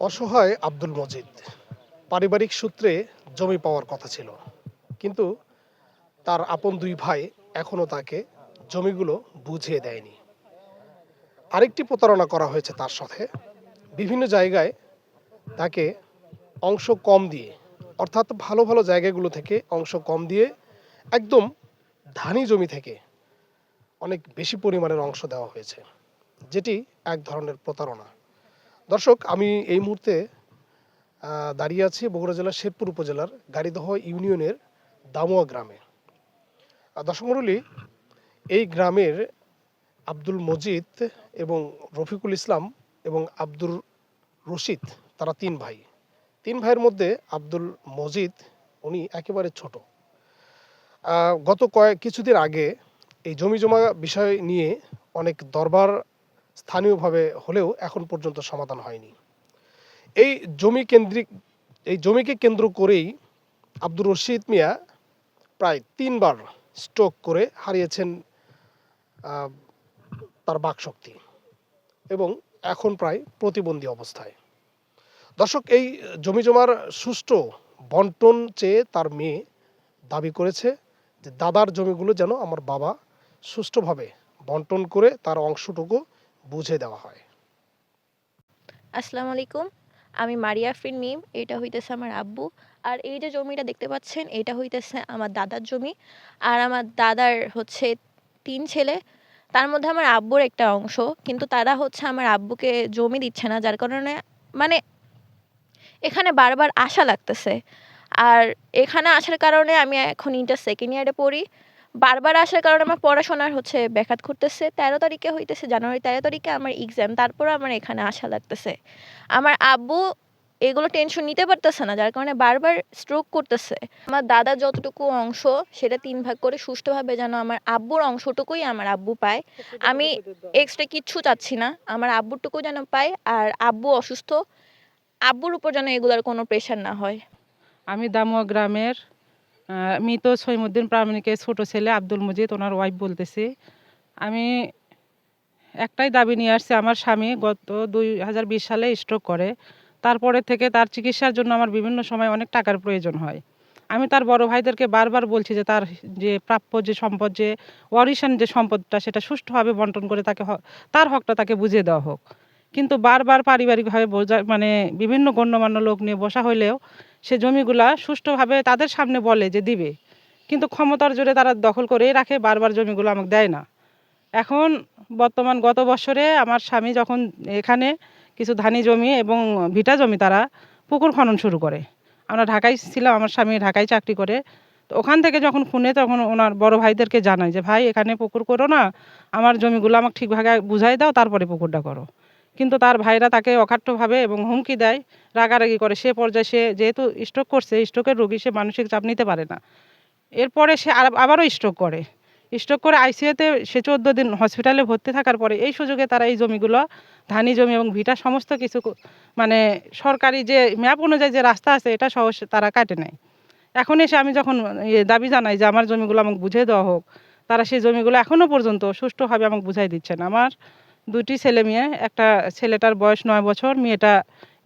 অসহায় আব্দুল মজিদ পারিবারিক সূত্রে জমি পাওয়ার কথা ছিল, কিন্তু তার আপন দুই ভাই এখনো তাকে জমিগুলো বুঝিয়ে দেয়নি। আরেকটি প্রতারণা করা হয়েছে তার সাথে। বিভিন্ন জায়গায় তাকে অংশ কম দিয়ে, অর্থাৎ ভালো ভালো জায়গাগুলো থেকে অংশ কম দিয়ে একদম ধানি জমি থেকে অনেক বেশি পরিমাণের অংশ দেওয়া হয়েছে, যেটি এক ধরনের প্রতারণা। দর্শক, আমি এই মুহূর্তে দাঁড়িয়ে আছি বগুড়া জেলার শেরপুর উপজেলার গাড়িদহ ইউনিয়নের দামুয়া গ্রামে। দর্শক মণ্ডলী, এই গ্রামের আব্দুল মজিদ এবং রফিকুল ইসলাম এবং আব্দুর রশিদ, তারা তিন ভাই। তিন ভাইয়ের মধ্যে আব্দুল মজিদ উনি একেবারে ছোট। গত কিছুদিন আগে এই জমি জমা বিষয় নিয়ে অনেক দরবার স্থানীয়ভাবে হলেও এখন পর্যন্ত সমাধান হয়নি। এই জমিকে কেন্দ্র করেই আব্দুর রশিদ মিয়া প্রায় 3বার স্ট্রোক করে হারিয়েছেন তার বাকশক্তি এবং এখন প্রায় প্রতিবন্ধী অবস্থায়। দর্শক, এই জমি জমার সুষ্ঠু বন্টন চেয়ে তার মেয়ে দাবি করেছে যে দাদার জমিগুলো যেন আমার বাবা সুষ্ঠুভাবে বন্টন করে তার অংশটুকু বুঝে দেওয়া হয়। আসসালামু আলাইকুম। আমি মারিয়া আফরিন মিম। এটা হইতেছে আমার আব্বু। আর এই যে জমিটা দেখতে পাচ্ছেন, এটা হইতেছে আমার দাদার জমি। আর আমার দাদার হচ্ছে ৩ ছেলে। তার মধ্যে আমার আব্বুর একটা অংশ। কিন্তু তারা হচ্ছে আমার আব্বুকে জমি দিচ্ছে না। যার কারণে মানে এখানে বারবার আশা লাগতেছে। আর এখানে আসার কারণে আমি এখন ইন্টার সেকেন্ড ইয়ারে পড়ি। বারবার আসার কারণে আমার পড়াশোনার হচ্ছে ব্যাঘাত ঘটতেছে। ১৩ তারিখে হইতেছে, জানুয়ারি ১৩ তারিখে আমার এক্সাম। তারপরেও আমার এখানে আশা লাগতেছে। আমার আব্বু এগুলো টেনশন নিতে পারতেছে না, যার কারণে বারবার স্ট্রোক করতেছে। আমার দাদার যতটুকু অংশ সেটা ৩ ভাগ করে সুষ্ঠুভাবে যেন আমার আব্বুর অংশটুকুই আমার আব্বু পায়। আমি এক্সট্রা কিচ্ছু চাচ্ছি না। আমার আব্বুরটুকু যেন পায়। আর আব্বু অসুস্থ, আব্বুর উপর যেন এগুলার কোনো প্রেশার না হয়। আমি দামুয়া গ্রামের মৃত সৈমুদ্দিন প্রামাণিকের ছোট ছেলে আব্দুল মজিদ, ওনার ওয়াইফ বলতেছি। আমি একটাই দাবি নিয়ে আসছি। আমার স্বামী গত 2020 সালে স্ট্রোক করে। তারপরে থেকে তার চিকিৎসার জন্য আমার বিভিন্ন সময় অনেক টাকার প্রয়োজন হয়। আমি তার বড় ভাইদেরকে বারবার বলছি যে তার যে প্রাপ্য যে সম্পদ, যে ওয়ারিশান যে সম্পদটা, সেটা সুষ্ঠুভাবে বন্টন করে তাকে তার হকটা তাকে বুঝিয়ে দেওয়া হোক। কিন্তু বারবার পারিবারিকভাবে মানে বিভিন্ন গণ্যমান্য লোক নিয়ে বসা হলেও সে জমিগুলা সুষ্ঠুভাবে তাদের সামনে বলে যে দিবে, কিন্তু ক্ষমতার জোরে তারা দখল করেই রাখে, বারবার জমিগুলো আমাকে দেয় না। এখন বর্তমান গত বছরে আমার স্বামী যখন এখানে কিছু ধানি জমি এবং ভিটা জমি তারা পুকুর খনন শুরু করে। আমরা ঢাকায় ছিলাম, আমার স্বামী ঢাকায় চাকরি করে। তো ওখান থেকে যখন শুনে তখন ওনার বড় ভাইদেরকে জানায় যে ভাই এখানে পুকুর করো না, আমার জমিগুলো আমাকে ঠিকভাবে বুঝাই দাও, তারপরে পুকুরটা করো। কিন্তু তার ভাইরা তাকে অকাট্যভাবে এবং হুমকি দেয়, রাগারাগি করে। সে পর্যায়ে সে যেহেতু স্ট্রোক করছে, স্ট্রোকের রোগী, সে মানসিক চাপ নিতে পারে না। এরপরে সে আবারও স্ট্রোক করে। স্ট্রোক করে আইসিইউতে সে ১৪ দিন হসপিটালে ভর্তি থাকার পরে এই সুযোগে তারা এই জমিগুলো, ধানি জমি এবং ভিটা সমস্ত কিছু মানে সরকারি যে ম্যাপ অনুযায়ী যে রাস্তা আছে এটা সহ তারা কাটে নেয়। এখন এসে আমি যখন দাবি জানাই যে আমার জমিগুলো আমাকে বুঝিয়ে দেওয়া হোক, তারা সেই জমিগুলো এখনও পর্যন্ত সুষ্ঠুভাবে আমাকে বুঝাই দিচ্ছে না। আমার 2টি ছেলে মেয়ে, একটা ছেলেটার বয়স 9 বছর, মেয়েটা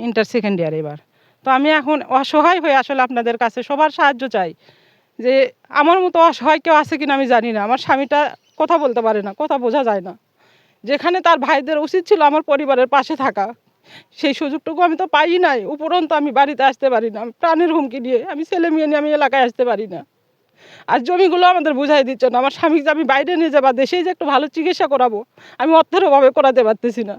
ইন্টার সেকেন্ড ইয়ার এবার। তো আমি এখন অসহায় হয়ে আসলে আপনাদের কাছে সবার সাহায্য চাই যে আমার মতো অসহায় কেউ আছে কিনা আমি জানি না। আমার স্বামীটা কথা বলতে পারে না, কথা বোঝা যায় না। যেখানে তার ভাইদের উচিত ছিল আমার পরিবারের পাশে থাকা, সেই সুযোগটুকু আমি তো পাই নাই। উপরন্তু আমি বাড়িতে আসতে পারি না, আমি প্রাণের হুমকি নিয়ে, আমি ছেলে মেয়ে নিয়ে আমি এলাকায় আসতে পারি না। আর জমিগুলো আমাদের বুঝাই দিচ্ছে না। আমার স্বামীকে আমি বাইরে নিয়ে যাবা, দেশেই যে একটু ভালো চিকিৎসা করাবো, আমি অর্থের অভাবে করাতে পারতেছি না।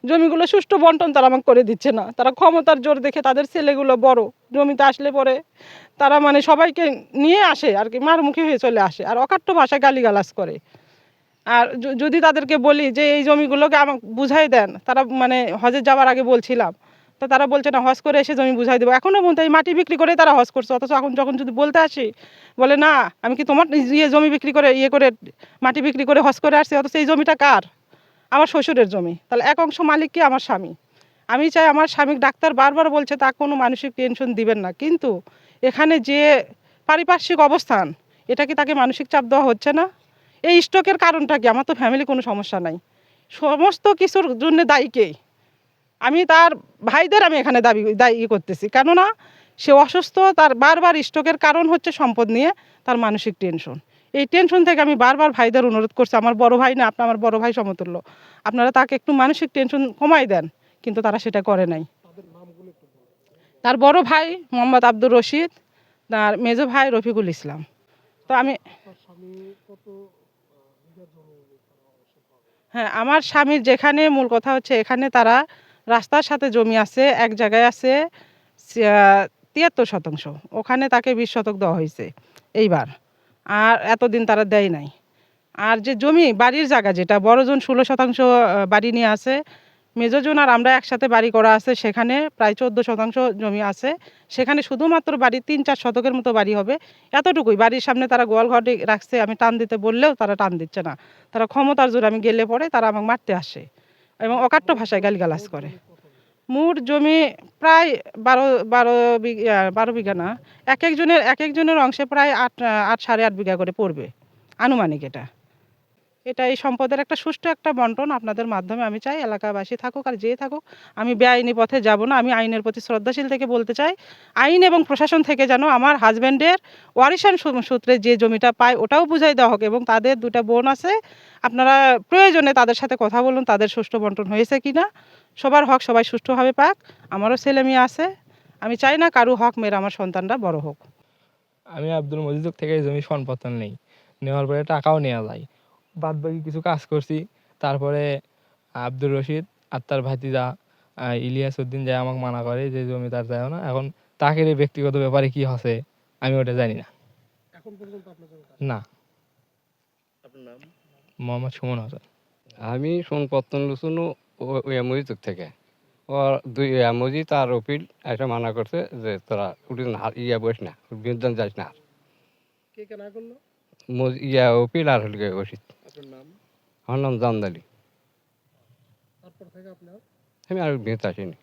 জমিগুলো সুষ্ঠু বন্টন তারা আমাকে করে দিচ্ছে না। তারা ক্ষমতার জোর দেখে তাদের ছেলেগুলো বড় জমিতে আসলে পরে তারা মানে সবাইকে নিয়ে আসে আর কি, মারমুখী হয়ে চলে আসে আর অকাট্য ভাষায় গালিগালাজ করে। আর যদি তাদেরকে বলি যে এই জমিগুলোকে আমাকে বুঝাই দেন, তারা মানে হজে যাওয়ার আগে বলছিলাম, তো তারা বলছে না, হজ করে এসে জমি বুঝাই দেবো। এখনও পর্যন্ত এই মাটি বিক্রি করে তারা হজ করছে। অথচ এখন যখন যদি বলতে আসি, বলে না আমি কি তোমার জমি বিক্রি করে করে মাটি বিক্রি করে হজ করে আসছি, অথচ এই জমিটা কার? আমার শ্বশুরের জমি। তাহলে এক অংশ মালিক কি? আমার স্বামী। আমি চাই আমার স্বামী, ডাক্তার বারবার বলছে তা কোনো মানসিক টেনশন দিবেন না, কিন্তু এখানে যে পারিপার্শ্বিক অবস্থান, এটা কি তাকে মানসিক চাপ দেওয়া হচ্ছে না? এই স্ট্রোকের কারণটা কি? আমার তো ফ্যামিলি কোনো সমস্যা নাই, সমস্ত কিছুর জন্য দায়ী কে? আমি তার ভাইদের আমি এখানে দায়ী করতেছি, কেননা সে অসুস্থ, তার বারবার স্ট্রোকের কারণ হচ্ছে সম্পদ নিয়ে তার মানসিক টেনশন। এই টেনশন থেকে আমি বারবার ভাইদের অনুরোধ করছি, আমার বড় ভাই না, আপনি আমার বড় ভাই সমতুল্য, আপনারা তাকে একটু মানসিক টেনশন কমাই দেন, কিন্তু তারা সেটা করে নাই। তার বড় ভাই মোহাম্মদ আব্দুর রশিদ, তার মেজো ভাই রফিকুল ইসলাম। তো আমি, হ্যাঁ, আমার স্বামীর যেখানে মূল কথা হচ্ছে, এখানে তারা রাস্তার সাথে জমি আছে, এক জায়গায় আছে 73 শতাংশ, ওখানে তাকে 20 শতক দেওয়া হয়েছে এইবার, আর এতদিন তারা দেয় নাই। আর যে জমি বাড়ির জায়গা, যেটা বড়জন 16 শতাংশ বাড়ি নিয়ে আছে, মেজোজন আর আমরা একসাথে বাড়ি করা আছে, সেখানে প্রায় 14 শতাংশ জমি আছে, সেখানে শুধুমাত্র বাড়ি 3-4 শতকের মতো বাড়ি হবে, এতটুকুই। বাড়ির সামনে তারা গোয়াল ঘর রাখছে, আমি টান দিতে বললেও তারা টান দিচ্ছে না, তারা ক্ষমতার জোরে আমি গেলে পরে তারা আমাকে মারতে আসে এবং অকাট্য ভাষায় গালিগালাজ করে। মোট জমি প্রায় 12 বিঘা না, এক একজনের অংশে প্রায় 8.5 বিঘা করে পড়বে আনুমানিক। এটা এই সম্পদের একটা সুষ্ঠু একটা বন্টন আপনাদের মাধ্যমে আমি চাই, এলাকাবাসী থাকুক আর যে থাকুক, আমি বেআইনি পথে যাব না। আমি আইনের প্রতি শ্রদ্ধাশীল থেকে বলতে চাই, আইন এবং প্রশাসন থেকে যেন আমার হাজব্যান্ডের ওয়ারিশান সূত্রে যে জমিটা পায় ওটাও বুঝাই দেওয়া হোক, এবং তাদের 2টা বোন আছে, আপনারা প্রয়োজনে তাদের সাথে কথা বলুন, তাদের সুষ্ঠু বন্টন হয়েছে কিনা। সবার হক সবাই সুষ্ঠুভাবে পাক। আমারও ছেলে মেয়ে আছে, আমি চাই না কারো হক মেরে আমার সন্তানরা বড় হোক। আমি আব্দুল মজিদ থেকে জমি সম্পত্তি নেই, নেওয়ার পরে টাকাও নেওয়া যায়, বাদ বাকি কিছু কাজ করছি। তারপরে আব্দুর রশিদ আর তার ভাতিজা ইলিয়াস উদ্দিন যায় আমাকে মানা করে যে জমি তার যায় না। এখন তাকে ব্যক্তিগত ব্যাপারে কি হচ্ছে আমি ওটা জানি না। না। মোহাম্মদ সুমন হাসান। আমি সোনপত্তন লুসুন মসজিদ থেকে, ও দুই মসজিদ আর অপিল একটা মানা করছে যে তোরা উঠে বস না, বিনোদন যাস না। অপিল আর হল মসজিদ। আমার নাম জামদালি। আমি আর বিয়েতে আসিনি।